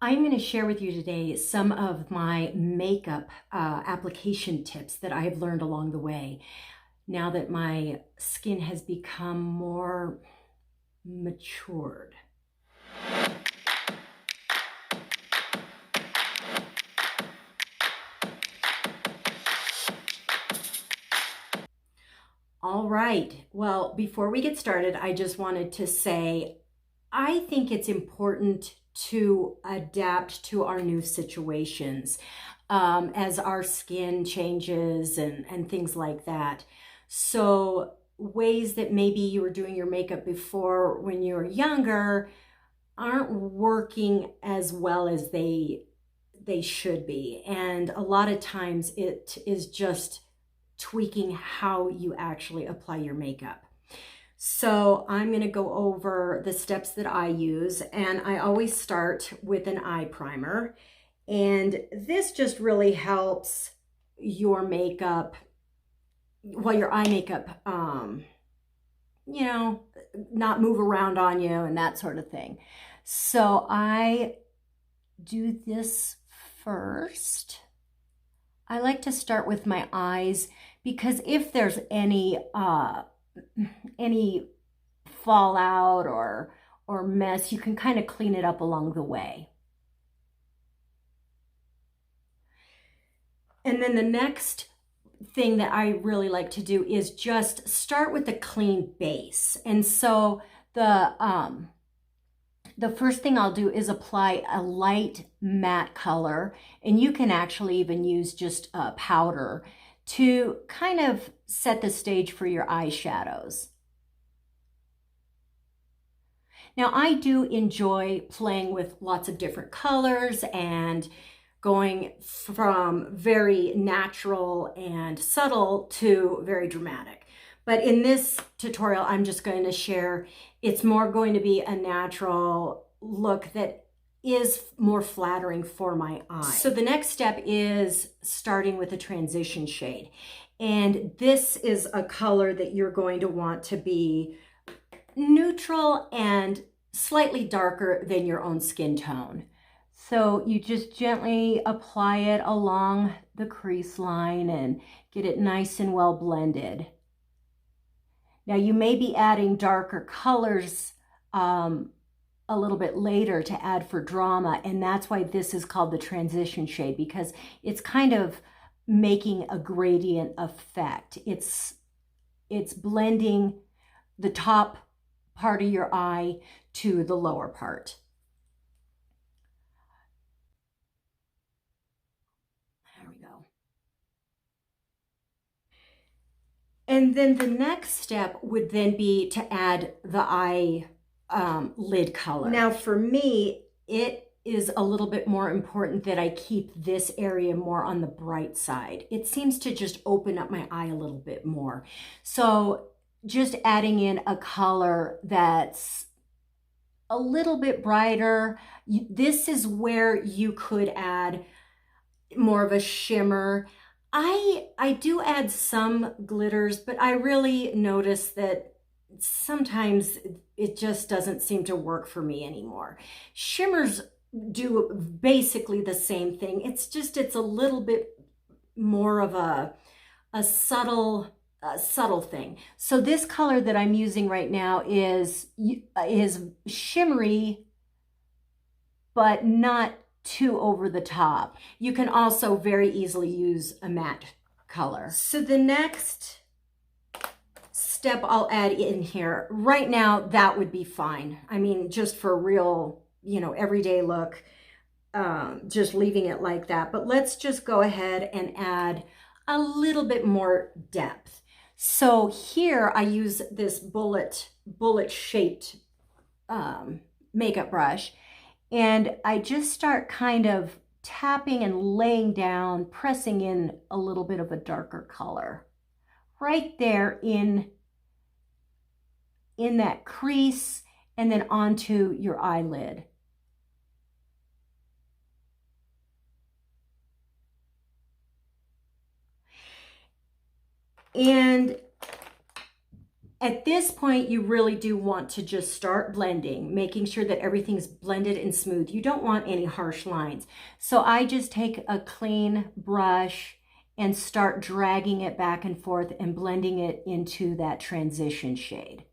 I'm going to share with you today some of my makeup application tips that I have learned along the way now that my skin has become more matured. All right, well, before we get started, I just wanted to say I think it's important to adapt to our new situations as our skin changes and things like that. So ways that maybe you were doing your makeup before when you were younger aren't working as well as they should be. And a lot of times it is just tweaking how you actually apply your makeup. So I'm going to go over the steps that I use, and I always start with an eye primer. And this just really helps your makeup, well, your eye makeup, not move around on you and that sort of thing. So I do this first. I like to start with my eyes because if there's any fallout or mess, you can kind of clean it up along the way. And then the next thing that I really like to do is just start with a clean base. And so the first thing I'll do is apply a light matte color, and you can actually even use just powder to kind of set the stage for your eyeshadows. Now, I do enjoy playing with lots of different colors and going from very natural and subtle to very dramatic. But in this tutorial, I'm just going to share, it's more going to be a natural look that is more flattering for my eyes. So the next step is starting with a transition shade. And this is a color that you're going to want to be neutral and slightly darker than your own skin tone. So you just gently apply it along the crease line and get it nice and well blended. Now you may be adding darker colors a little bit later to add for drama, and that's why this is called the transition shade, because it's kind of making a gradient effect. It's blending the top part of your eye to the lower part. There we go. And then the next step would then be to add the eye lid color. Now for me, it is a little bit more important that I keep this area more on the bright side. It seems to just open up my eye a little bit more. So just adding in a color that's a little bit brighter. This is where you could add more of a shimmer. I do add some glitters, but I really notice that sometimes it just doesn't seem to work for me anymore. Shimmers do basically the same thing. It's a little bit more of a subtle thing. So this color that I'm using right now is shimmery, but not too over the top. You can also very easily use a matte color. So the next step I'll add in here, right now that would be fine. I mean, just for a real, everyday look, just leaving it like that. But let's just go ahead and add a little bit more depth. So here I use this bullet shaped makeup brush, and I just start kind of tapping and laying down, pressing in a little bit of a darker color right there in that crease, and then onto your eyelid. And At this point, you really do want to just start blending, making sure that everything's blended and smooth. You don't want any harsh lines. So I just take a clean brush and start dragging it back and forth and blending it into that transition shade.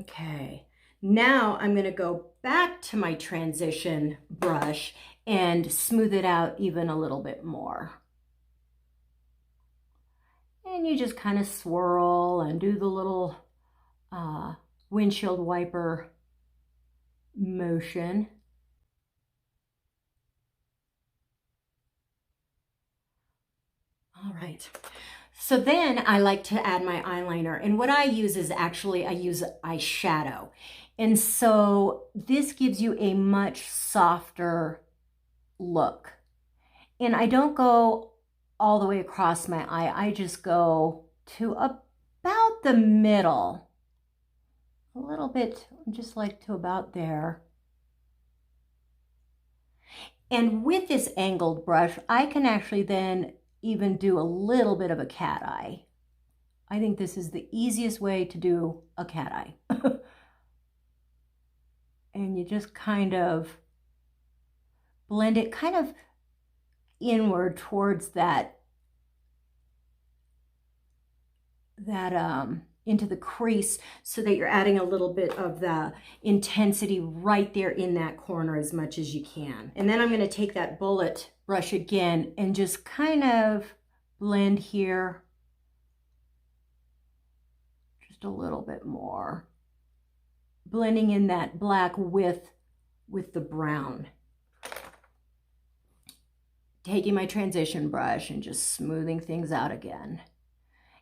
Okay, now I'm going to go back to my transition brush and smooth it out even a little bit more. And you just kind of swirl and do the little windshield wiper motion. All right. So then I like to add my eyeliner, and what I use is actually I use eyeshadow. And so this gives you a much softer look. And I don't go all the way across my eye. I just go to about the middle. A little bit, just like to about there. And with this angled brush, I can actually then even do a little bit of a cat eye. I think this is the easiest way to do a cat eye. And you just kind of blend it kind of inward towards that into the crease, so that you're adding a little bit of the intensity right there in that corner as much as you can. And then I'm going to take that bullet brush again and just kind of blend here just a little bit more, blending in that black with the brown. Taking my transition brush and just smoothing things out again.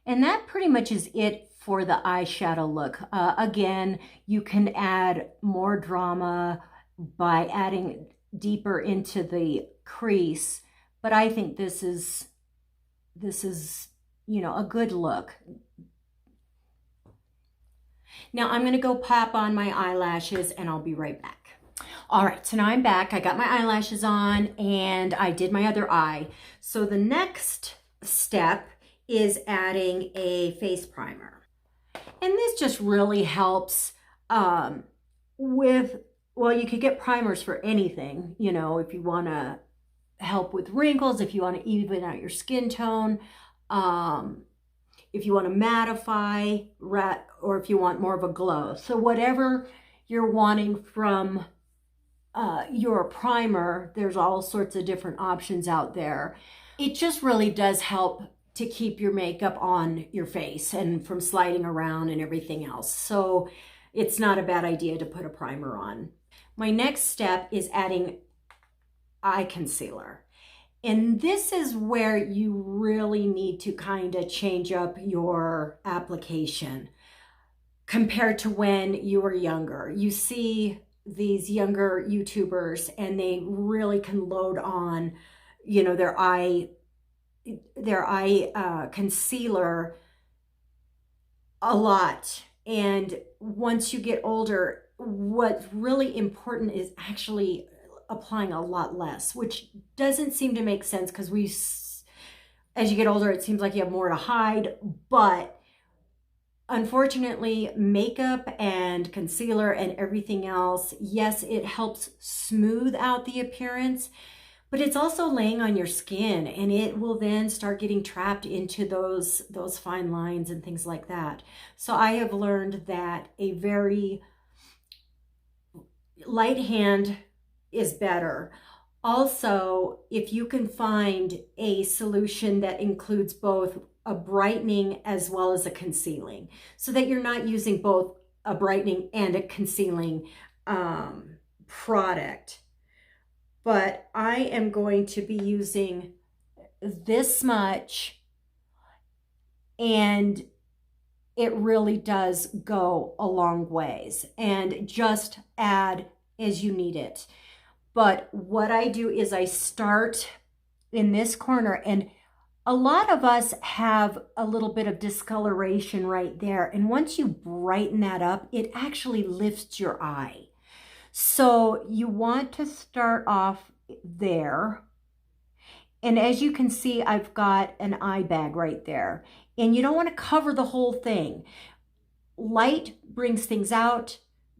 And that pretty much is it for the eyeshadow look. Again, you can add more drama by adding deeper into the crease, but I think this is, you know, a good look. Now I'm gonna go pop on my eyelashes and I'll be right back. All right, so now I'm back. I got my eyelashes on and I did my other eye. So the next step is adding a face primer. And this just really helps with, well, you could get primers for anything, you know, if you want to help with wrinkles, if you want to even out your skin tone, if you want to mattify, or if you want more of a glow. So whatever you're wanting from your primer, there's all sorts of different options out there. It just really does help to keep your makeup on your face and from sliding around and everything else. So it's not a bad idea to put a primer on. My next step is adding eye concealer. And this is where you really need to kind of change up your application compared to when you were younger. You see these younger YouTubers and they really can load on, you know, their eye concealer a lot. And once you get older, what's really important is actually applying a lot less, which doesn't seem to make sense because as you get older, it seems like you have more to hide. But unfortunately, makeup and concealer and everything else, yes, it helps smooth out the appearance, but it's also laying on your skin and it will then start getting trapped into those fine lines and things like that. So I have learned that a very light hand is better. Also, if you can find a solution that includes both a brightening as well as a concealing, so that you're not using both a brightening and a concealing product. But I am going to be using this much, and it really does go a long ways, and just add as you need it. But what I do is I start in this corner, and a lot of us have a little bit of discoloration right there. And once you brighten that up, it actually lifts your eye. So you want to start off there. And as you can see, I've got an eye bag right there. And you don't want to cover the whole thing. Light brings things out,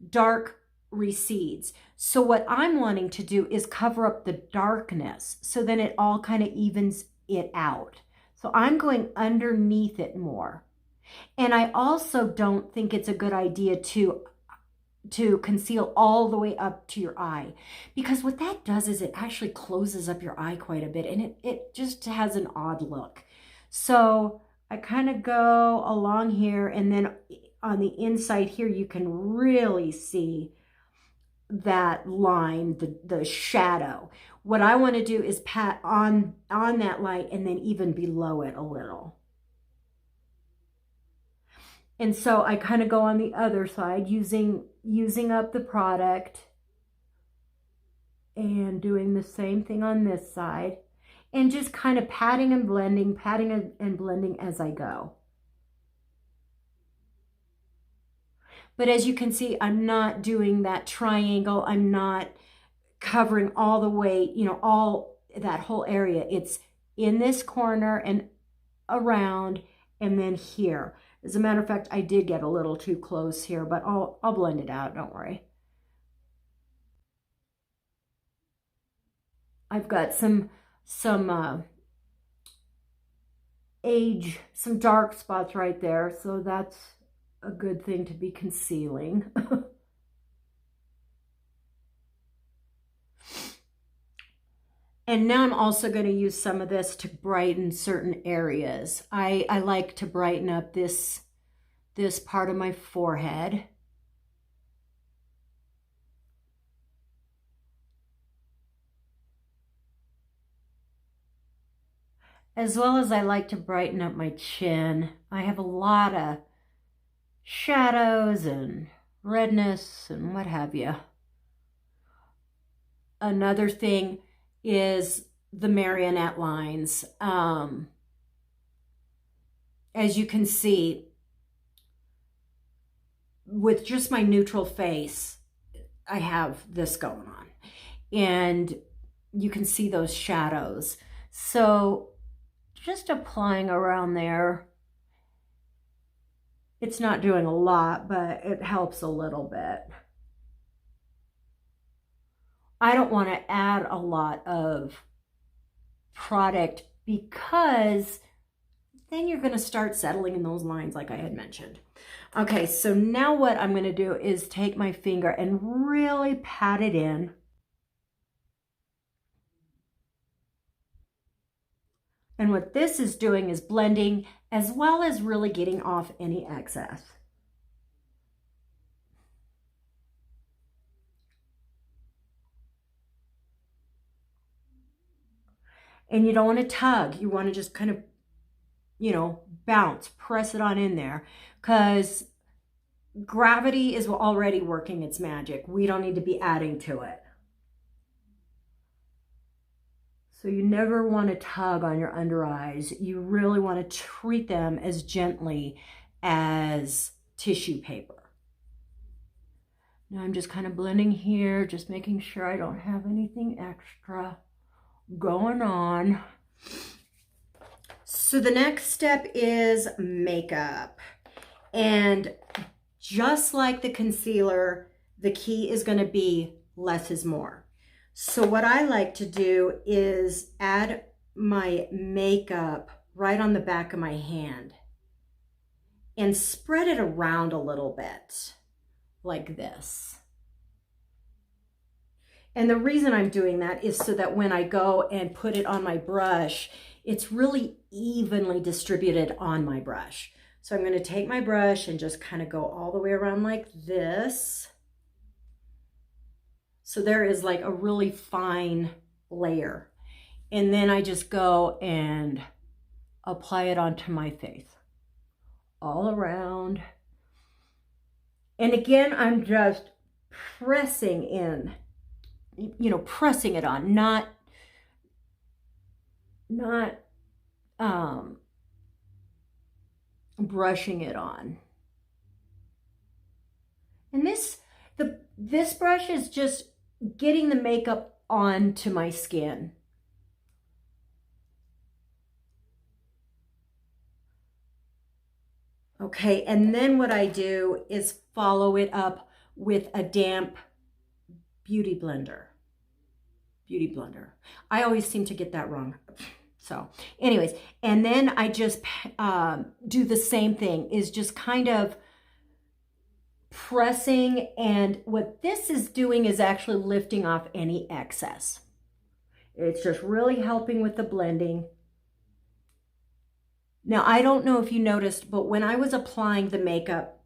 dark recedes. So what I'm wanting to do is cover up the darkness, so then it all kind of evens it out. So I'm going underneath it more. And I also don't think it's a good idea to conceal all the way up to your eye, because what that does is it actually closes up your eye quite a bit, and it just has an odd look. So I kind of go along here, and then on the inside here you can really see that line, the shadow. What I want to do is pat on that light and then even below it a little. And so I kind of go on the other side using up the product and doing the same thing on this side, and just kind of patting and blending as I go. But as you can see, I'm not doing that triangle. I'm not covering all the way, all that whole area. It's in this corner and around, and then here. As a matter of fact, I did get a little too close here, but I'll blend it out, don't worry. I've got some dark spots right there, so that's a good thing to be concealing. And now I'm also going to use some of this to brighten certain areas. I like to brighten up this part of my forehead. As well as I like to brighten up my chin. I have a lot of shadows and redness and what have you. Another thing is the Marionette lines. As you can see, with just my neutral face, I have this going on. And you can see those shadows. So just applying around there. It's not doing a lot, but it helps a little bit. I don't want to add a lot of product, because then you're going to start settling in those lines like I had mentioned. Okay, so now what I'm going to do is take my finger and really pat it in. And what this is doing is blending, as well as really getting off any excess. And you don't want to tug. You want to just kind of, bounce, press it on in there, because gravity is already working its magic. We don't need to be adding to it. So you never want to tug on your under eyes. You really want to treat them as gently as tissue paper. Now I'm just kind of blending here, just making sure I don't have anything extra going on. So the next step is makeup. And just like the concealer, the key is going to be less is more. So what I like to do is add my makeup right on the back of my hand and spread it around a little bit like this. And the reason I'm doing that is so that when I go and put it on my brush, it's really evenly distributed on my brush. So I'm going to take my brush and just kind of go all the way around like this. So there is like a really fine layer. And then I just go and apply it onto my face all around. And again, I'm just pressing in, pressing it on, not brushing it on. And This brush is just getting the makeup onto my skin. Okay, and then what I do is follow it up with a damp beauty blender. I always seem to get that wrong. So anyways, and then I just do the same thing, is just kind of pressing, and what this is doing is actually lifting off any excess. It's just really helping with the blending. Now, I don't know if you noticed, but when I was applying the makeup,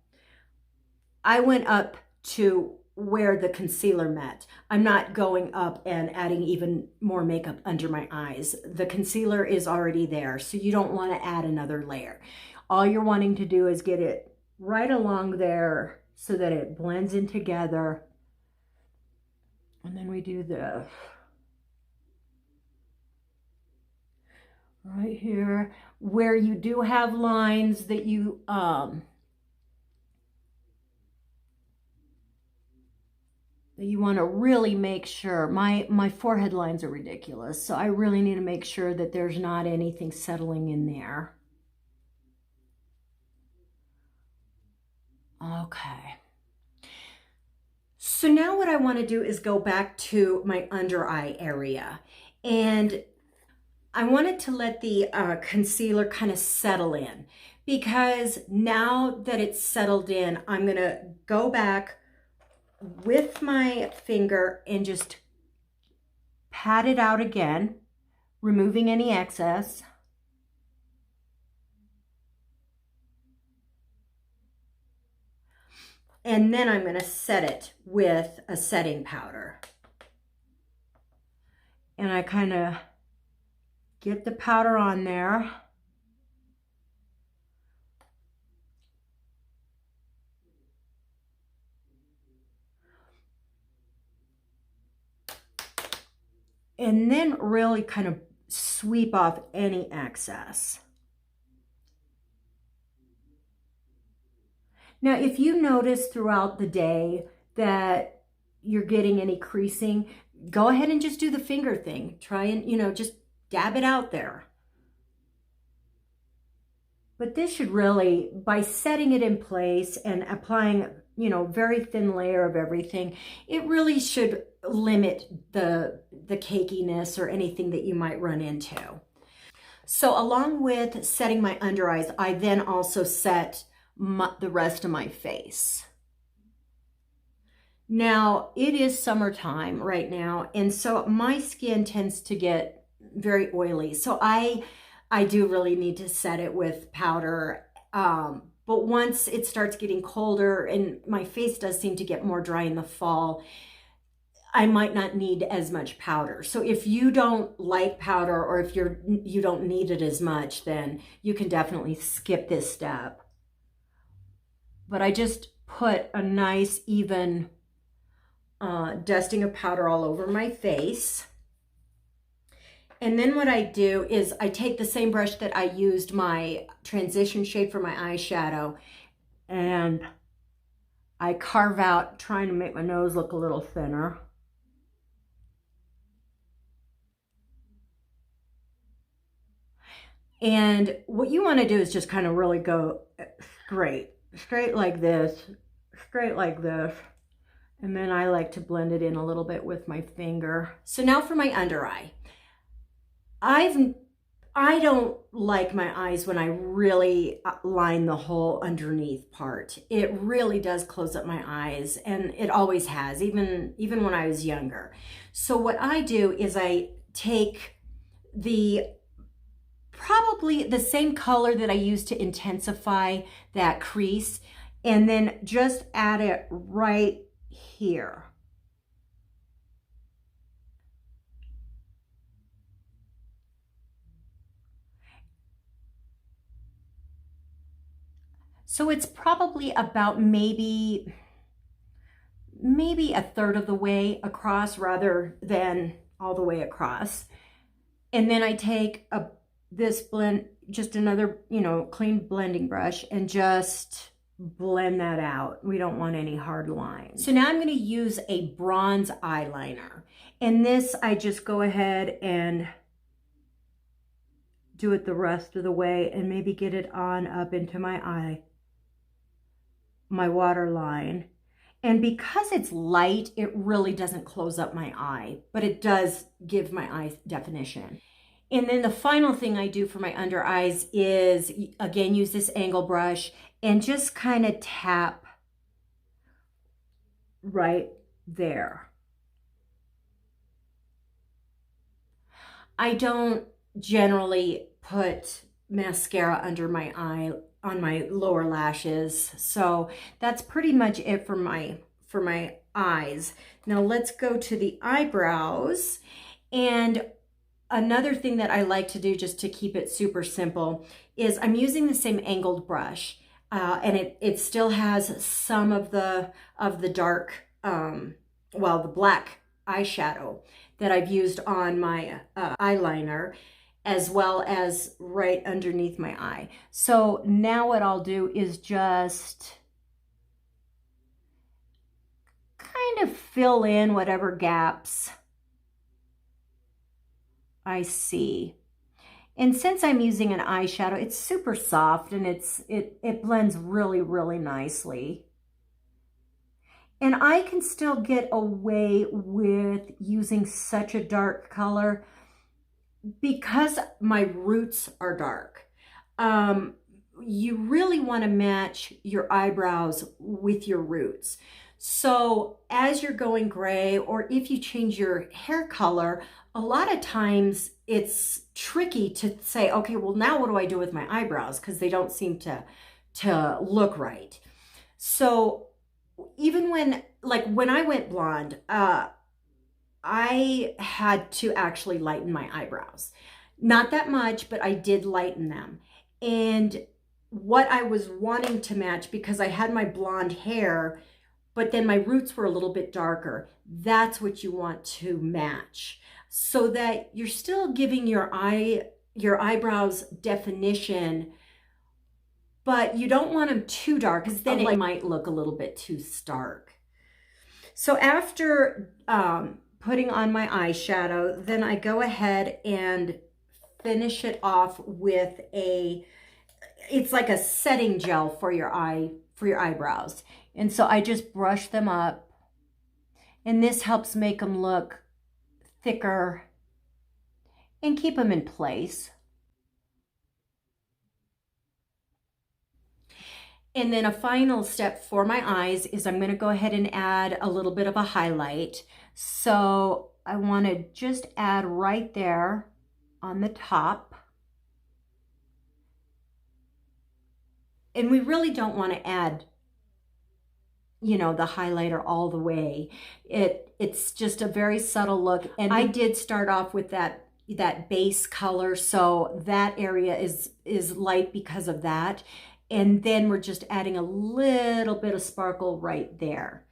I went up to where the concealer met. I'm not going up and adding even more makeup under my eyes. The concealer is already there, so you don't want to add another layer. All you're wanting to do is get it right along there so that it blends in together. And then we do this right here, where you do have lines that you want to really make sure. My forehead lines are ridiculous, so I really need to make sure that there's not anything settling in there. Okay. So now what I want to do is go back to my under eye area, and I wanted to let the concealer kind of settle in, because now that it's settled in, I'm going to go back with my finger and just pat it out again, removing any excess. And then I'm going to set it with a setting powder. And I kind of get the powder on there. And then really kind of sweep off any excess. Now, if you notice throughout the day that you're getting any creasing, go ahead and just do the finger thing. Try and, just dab it out there. But this should really, by setting it in place and applying, very thin layer of everything, it really should limit the cakiness or anything that you might run into. So along with setting my under eyes, I then also set the rest of my face. Now, it is summertime right now, and so my skin tends to get very oily. So I do really need to set it with powder. But once it starts getting colder, and my face does seem to get more dry in the fall, I might not need as much powder. So if you don't like powder, or if you don't need it as much, then you can definitely skip this step. But I just put a nice even dusting of powder all over my face. And then what I do is I take the same brush that I used my transition shade for my eyeshadow, and I carve out, trying to make my nose look a little thinner. And what you want to do is just kind of really go straight like this, straight like this. And then I like to blend it in a little bit with my finger. So now for my under eye. I don't like my eyes when I really line the whole underneath part. It really does close up my eyes, and it always has, even when I was younger. So what I do is I take probably the same color that I use to intensify that crease, and then just add it right here. So it's probably about maybe a third of the way across rather than all the way across. And then I take this blend, just another, clean blending brush, and just blend that out. We don't want any hard lines. So now I'm going to use a bronze eyeliner. And this, I just go ahead and do it the rest of the way and maybe get it on up into my eye, my waterline. And because it's light, it really doesn't close up my eye, but it does give my eye definition. And then the final thing I do for my under eyes is, again, use this angle brush and just kind of tap right there. I don't generally put mascara under my eye on my lower lashes, so that's pretty much it for my eyes. Now let's go to the eyebrows. And another thing that I like to do, just to keep it super simple, is I'm using the same angled brush, and it still has some of the dark, well, the black eyeshadow that I've used on my eyeliner, as well as right underneath my eye. So now what I'll do is just kind of fill in whatever gaps I see. And since I'm using an eyeshadow, it's super soft and it blends really, really nicely. And I can still get away with using such a dark color because my roots are dark. You really want to match your eyebrows with your roots. So as you're going gray, or if you change your hair color, a lot of times it's tricky to say, okay, well, now what do I do with my eyebrows? Because they don't seem to look right. So even when I went blonde, I had to actually lighten my eyebrows. Not that much, but I did lighten them. And what I was wanting to match, because I had my blonde hair, but then my roots were a little bit darker, that's what you want to match, so that you're still giving your eyebrows definition, but you don't want them too dark, because then it might look a little bit too stark. So after putting on my eyeshadow, then I go ahead and finish it off with it's like a setting gel for your eyebrows. And so I just brush them up, and this helps make them look thicker and keep them in place. And then a final step for my eyes is I'm going to go ahead and add a little bit of a highlight. So I want to just add right there on the top. And we really don't want to add, you know, the highlighter all the way. It's just a very subtle look. And I did start off with that base color, so that area is light because of that. And then we're just adding a little bit of sparkle right there.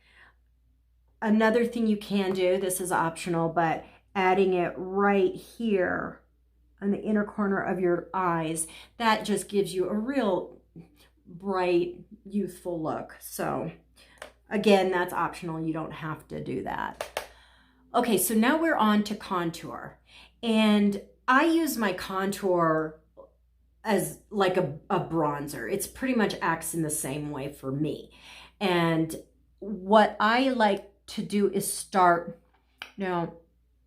Another thing you can do, this is optional, but adding it right here on the inner corner of your eyes, that just gives you a real bright, youthful look. So again, that's optional. You don't have to do that. Okay, so now we're on to contour. And I use my contour as like a bronzer. It's pretty much acts in the same way for me. And what I like to do is start, now,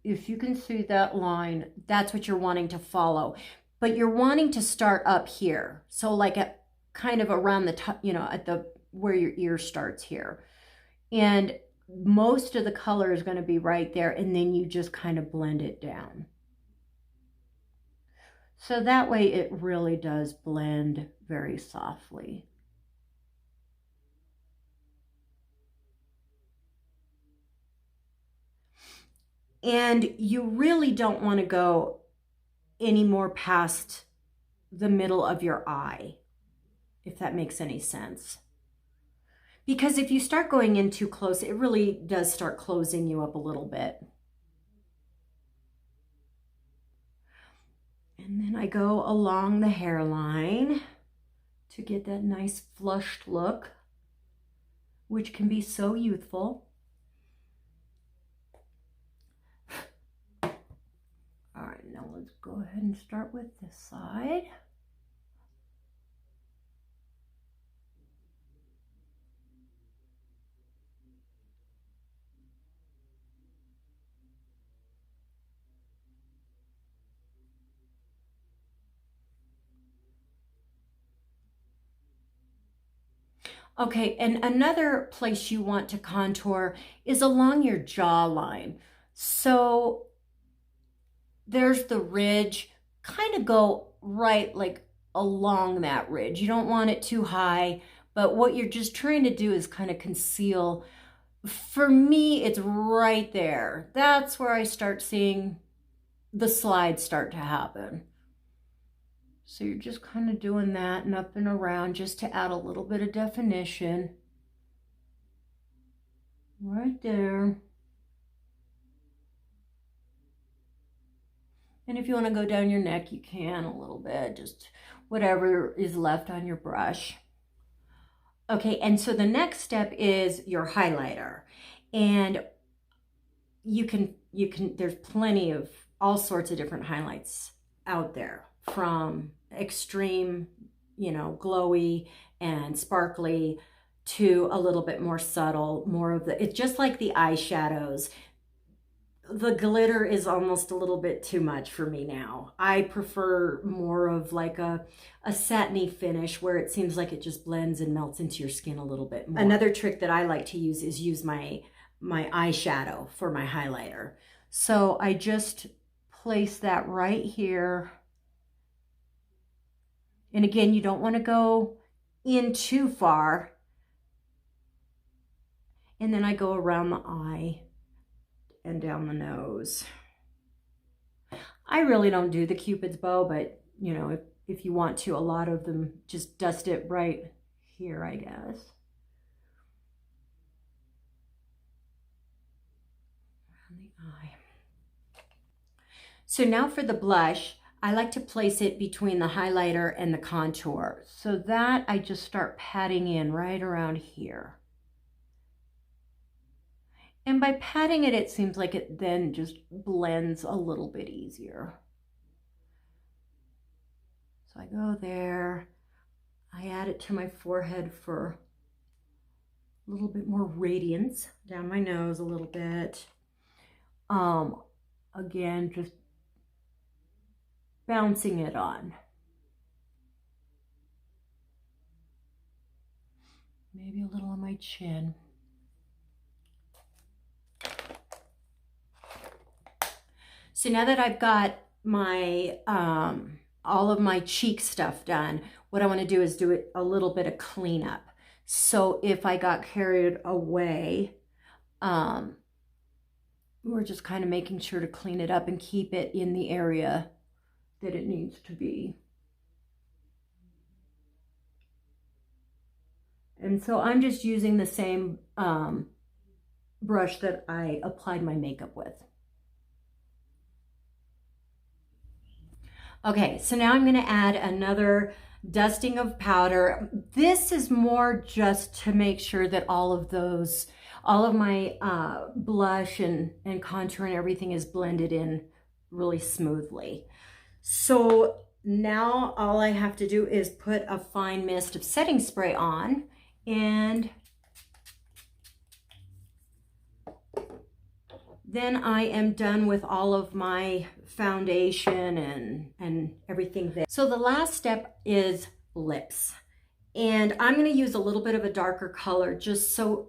if you can see that line, that's what you're wanting to follow. But you're wanting to start up here. So like at kind of around the top, you know, at where your ear starts here. And most of the color is going to be right there, and then you just kind of blend it down. So that way it really does blend very softly. And you really don't want to go any more past the middle of your eye, if that makes any sense. Because if you start going in too close, it really does start closing you up a little bit. And then I go along the hairline to get that nice flushed look, which can be so youthful. All right, now let's go ahead and start with this side. Okay, and another place you want to contour is along your jawline. So there's the ridge, kind of go right like along that ridge. You don't want it too high, but what you're just trying to do is kind of conceal. For me, it's right there. That's where I start seeing the slides start to happen. So you're just kind of doing that and up and around just to add a little bit of definition. Right there. And if you want to go down your neck, you can a little bit, just whatever is left on your brush. Okay, and so the next step is your highlighter. And there's plenty of all sorts of different highlights out there, from extreme, glowy and sparkly to a little bit more subtle, it's just like the eyeshadows. The glitter is almost a little bit too much for me now. I prefer more of like a satiny finish where it seems like it just blends and melts into your skin a little bit more. Another trick that I like to use is use my eyeshadow for my highlighter. So I just place that right here. And again, you don't want to go in too far. And then I go around the eye and down the nose. I really don't do the Cupid's bow, but if you want to, a lot of them just dust it right here, I guess. Around the eye. So now for the blush, I like to place it between the highlighter and the contour. So that I just start patting in right around here. And by patting it, it seems like it then just blends a little bit easier. So I go there, I add it to my forehead for a little bit more radiance, down my nose a little bit. Again, just bouncing it on. Maybe a little on my chin. So now that I've got my all of my cheek stuff done, what I want to do is do a little bit of cleanup. So if I got carried away, we're just kind of making sure to clean it up and keep it in the area that it needs to be. And so I'm just using the same brush that I applied my makeup with. Okay, so now I'm going to add another dusting of powder. This is more just to make sure that all of my blush and contour and everything is blended in really smoothly. So now all I have to do is put a fine mist of setting spray on, and then I am done with all of my foundation and everything there. So the last step is lips. And I'm going to use a little bit of a darker color just so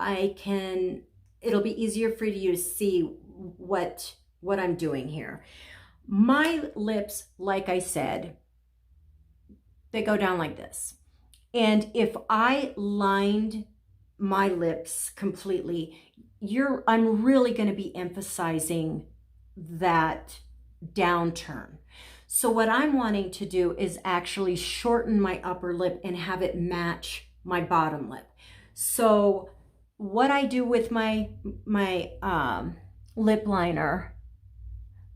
it'll be easier for you to see what I'm doing here. My lips, like I said, they go down like this. And if I lined my lips completely, I'm really going to be emphasizing that downturn. So what I'm wanting to do is actually shorten my upper lip and have it match my bottom lip. So what I do with my lip liner,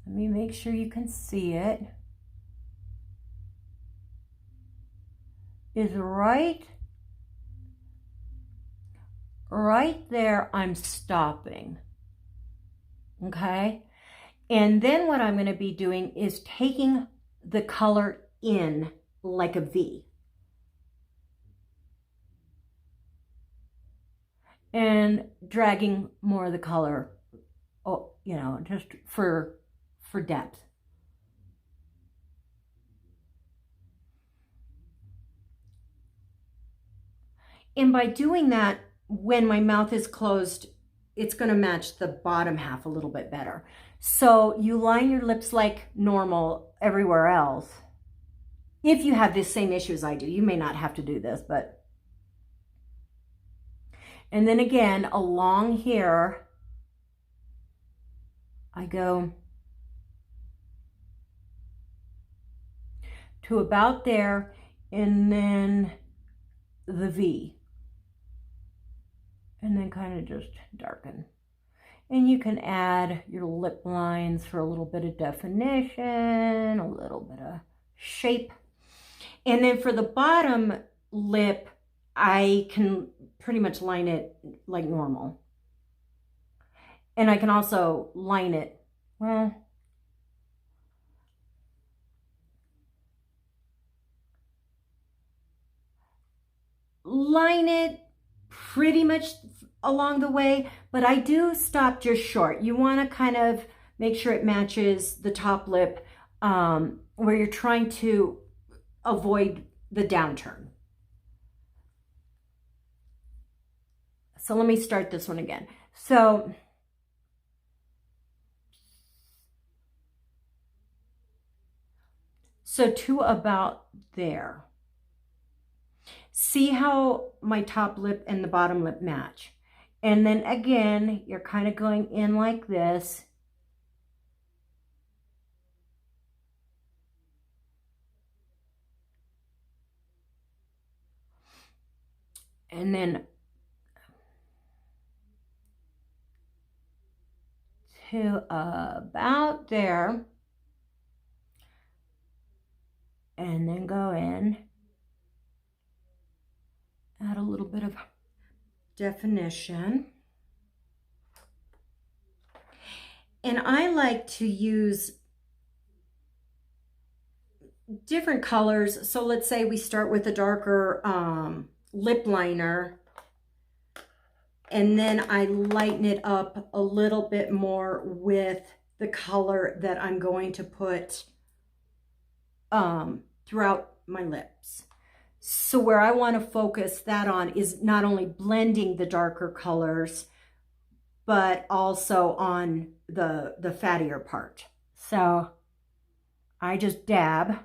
let me make sure you can see it, is right there. I'm stopping. Okay. And then what I'm going to be doing is taking the color in like a V. And dragging more of the color, oh, you know, just for depth. And by doing that, when my mouth is closed, it's going to match the bottom half a little bit better. So you line your lips like normal everywhere else. If you have the same issue as I do, you may not have to do this, but. And then again, along here, I go to about there, and then the V. And then kind of just darken. And you can add your lip lines for a little bit of definition, a little bit of shape. And then for the bottom lip, I can pretty much line it like normal. And I can also line it, well, line it pretty much along the way, but I do stop just short. You want to kind of make sure it matches the top lip where you're trying to avoid the downturn. So let me start this one again. So to about there. See how my top lip and the bottom lip match. And then again, you're kind of going in like this. And then to about there. And then go in. Add a little bit of definition. And I like to use different colors. So let's say we start with a darker lip liner, and then I lighten it up a little bit more with the color that I'm going to put throughout my lips. So where I want to focus that on is not only blending the darker colors, but also on the fattier part. So I just dab.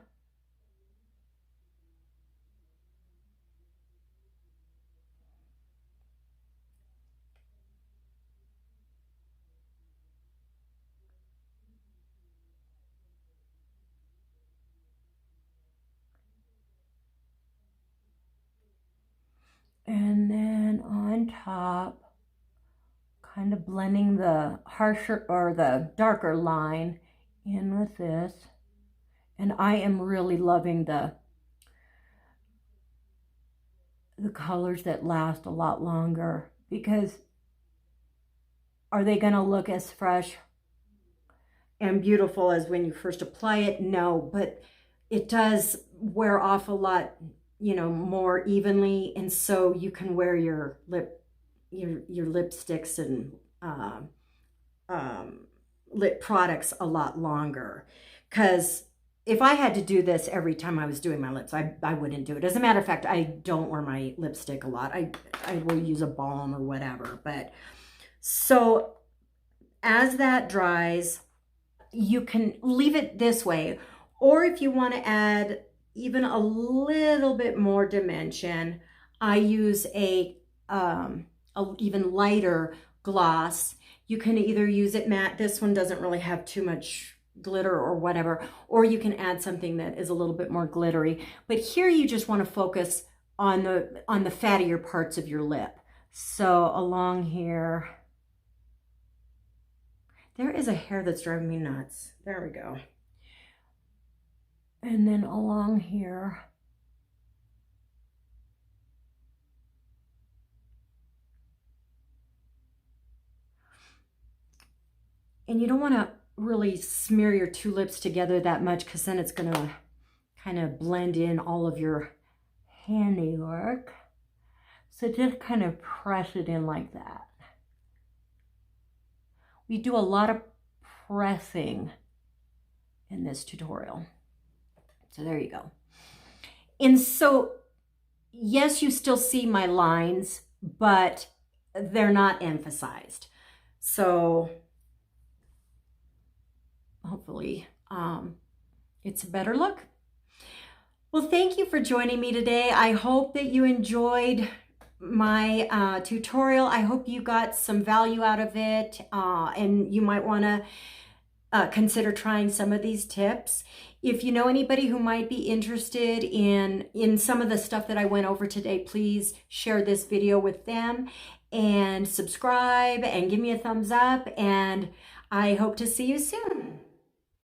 And then on top, kind of blending the harsher or the darker line in with this. And I am really loving the colors that last a lot longer, because are they going to look as fresh and beautiful as when you first apply it? No, but it does wear off a lot, you know, more evenly, and so you can wear your lipsticks and lip products a lot longer. Because if I had to do this every time I was doing my lips, I wouldn't do it. As a matter of fact, I don't wear my lipstick a lot. I will use a balm or whatever. But so as that dries, you can leave it this way, or if you want to add even a little bit more dimension, I use a even lighter gloss. You can either use it matte. This one doesn't really have too much glitter or whatever, or you can add something that is a little bit more glittery. But here you just want to focus on the fattier parts of your lip. So along here, there is a hair that's driving me nuts. There we go. And then along here, And you don't want to really smear your two lips together that much, because then it's going to kind of blend in all of your handiwork. So just kind of press it in like that. We do a lot of pressing in this tutorial. So there you go. And so, yes, you still see my lines, but they're not emphasized. So hopefully it's a better look. Well, thank you for joining me today. I hope that you enjoyed my tutorial. I hope you got some value out of it, and you might want to consider trying some of these tips. If you know anybody who might be interested in some of the stuff that I went over today, please share this video with them and subscribe and give me a thumbs up, and I hope to see you soon.